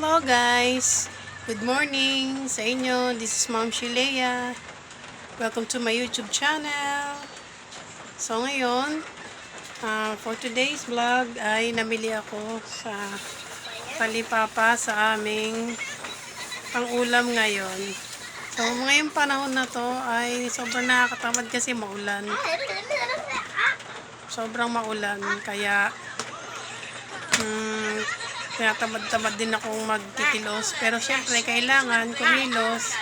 Hello guys! Good morning sa inyo. This is Ma'am Shilea. Welcome to my YouTube channel. So ngayon, for today's vlog ay namili ako sa talipapa sa aming pang-ulam ngayon. So ngayong panahon na to ay sobrang nakakatamad kasi maulan. Sobrang maulan kaya tamad-tamad din akong magkikilos. Pero syempre, kailangan kumilos.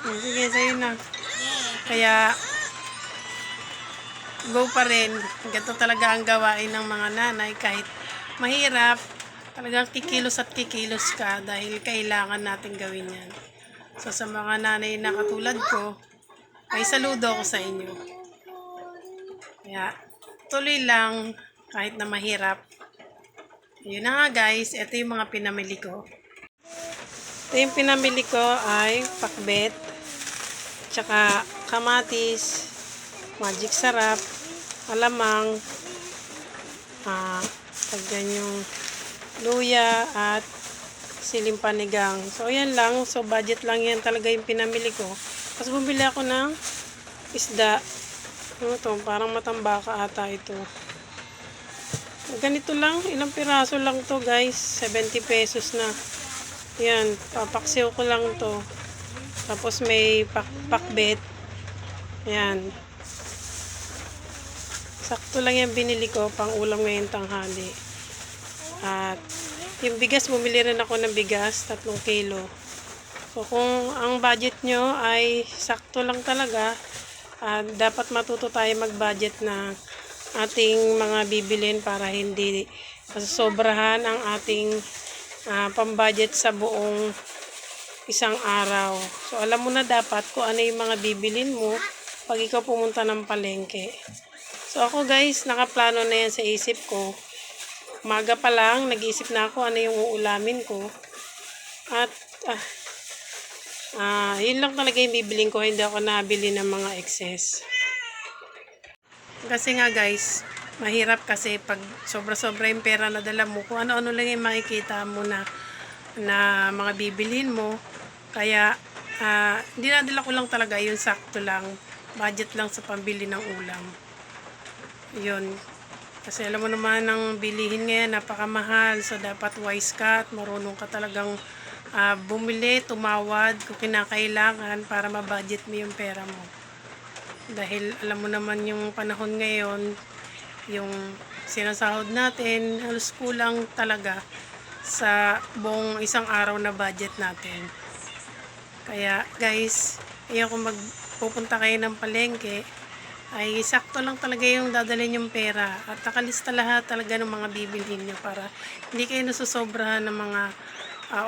Sige, sa'yo na. Kaya, go pa rin. Ganito talaga ang gawain ng mga nanay. Kahit mahirap, talagang kikilos at kikilos ka dahil kailangan natin gawin yan. So, sa mga nanay na katulad ko, ay saludo ako sa inyo. Kaya, tuloy lang kahit na mahirap. Yun na nga guys, ito yung mga pinamili ko. Ito yung pinamili ko ay pakbet, tsaka kamatis, magic sarap, alamang, tagyan yung luya at siling panigang. So yan lang, so budget lang yan talaga yung pinamili ko. Tapos bumili ako ng isda. Ano to, parang matambaka ata ito. Ganito lang, ilang piraso lang to guys, 70 pesos na. Yan, papaksiw ko lang to. Tapos may pakbet. Yan. Sakto lang yan binili ko, pang ulam ngayong tanghali. At yung bigas, bumili rin ako ng bigas, 3 kilo. So kung ang budget nyo ay sakto lang talaga, dapat matuto tayo mag-budget na ating mga bibilin para hindi sobrahan ang ating pambudget sa buong isang araw. So alam mo na dapat kung ano yung mga bibilin mo pag ikaw pumunta ng palengke. So ako guys, nakaplano na yan sa isip ko. Umaga pa lang, nag-iisip na ako ano yung uulamin ko. At yun lang talaga yung bibilin ko, hindi ako nabili ng mga excess. Kasi nga guys, mahirap kasi pag sobra-sobra yung pera na dala mo, kung ano-ano lang yung makikita mo na mga bibilhin mo. Kaya, dinadala ko lang talaga yung sakto lang, budget lang sa pambili ng ulam. Yun. Kasi alam mo naman ang bilihin ngayon, napakamahal. So, dapat wise ka at marunong ka talagang bumili, tumawad kung kinakailangan para mabudget mo yung pera mo. Dahil alam mo naman yung panahon ngayon, yung sinasahod natin, halos kulang talaga sa buong isang araw na budget natin. Kaya guys, ayoko magpupunta kayo ng palengke, ay sakto lang talaga yung dadalhin yung pera. At nakalista lahat talaga ng mga bibilhin nyo para hindi kayo nasusobrahan ng mga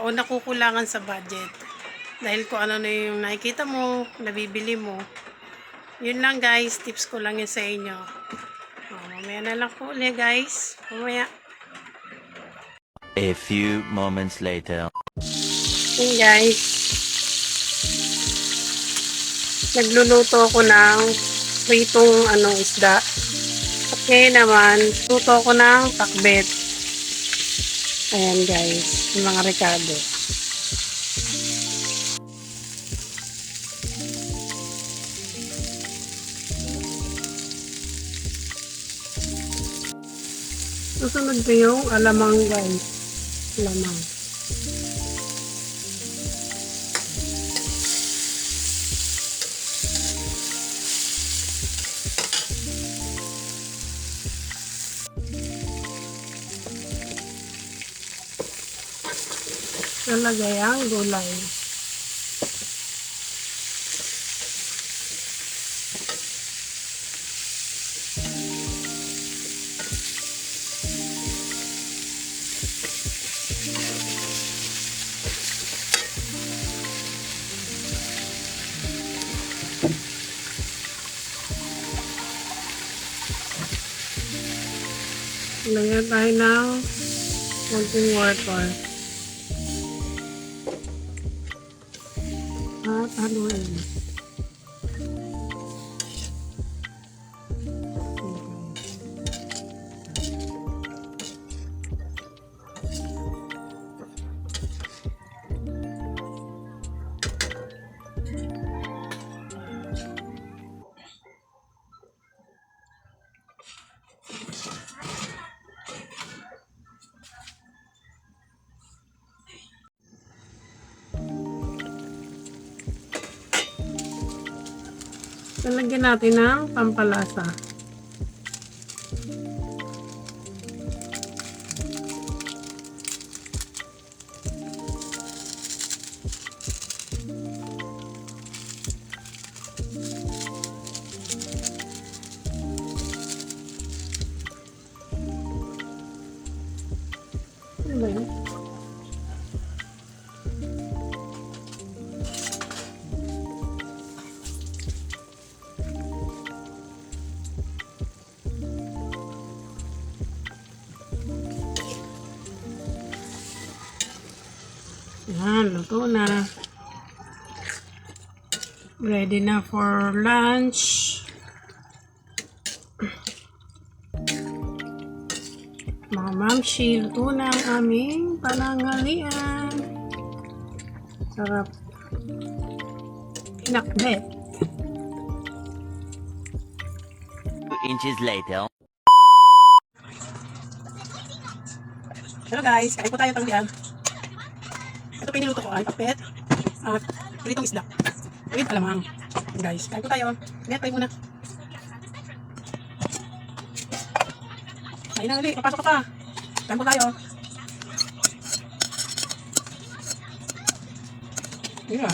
o nakukulangan sa budget. Dahil kung ano na yung nakikita mo, nabibili mo. Yun lang guys, tips ko lang yun sa inyo. Mamaya na lang po ulit guys. Mamaya. A few moments later. Yun guys. Nagluluto ako ng pritong isda. At ngayon naman, luto ako ng pakbet. Ayan guys, yung mga rekado. Susunod ko yung alamang guys. Alamang. Lalagay ang gulay. Lagyan tayo ng konting water. At haluin. Lalagyan natin ng pampalasa. Ano ba yun? Yan, luto na. Ready na for lunch. Mga mamshi, luto na ang aming pananghalian. Sarap. Pinakbet. 2 inches later. Hello guys, kain po tayo tanghalian. Ito piniluto ko ay papet at pritong isda. With alamang. Guys, kain po tayo. Ganyan, kain muna. Kain na ulit, papasok ka pa. Kain po tayo. Yeah.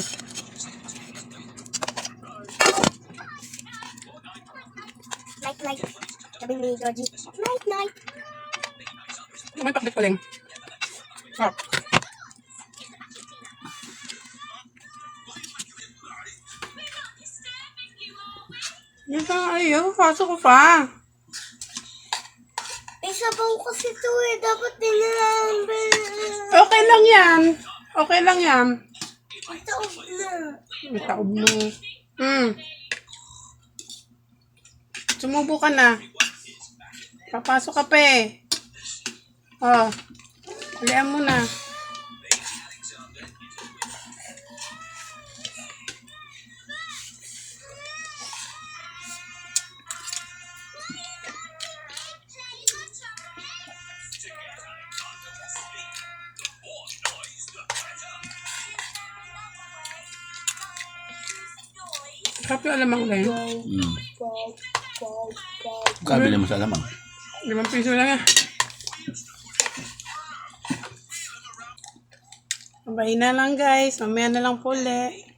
Night. Sabi ni Georgie, night. May pakbet ko lang. Sarap. Yan ka ayaw, pasok ko pa. May sabaw kasi ito eh. Dapat din Okay lang yan. Okay lang yan. Taob na. May taob mo. Sumubo ka na. Papasok ka pa eh. Oh. Halian mo na. Kapi alamang rin. Kabili mo sa alamang. 5 piso lang yan. Babayin na lang guys. Mamaya na lang po ulit.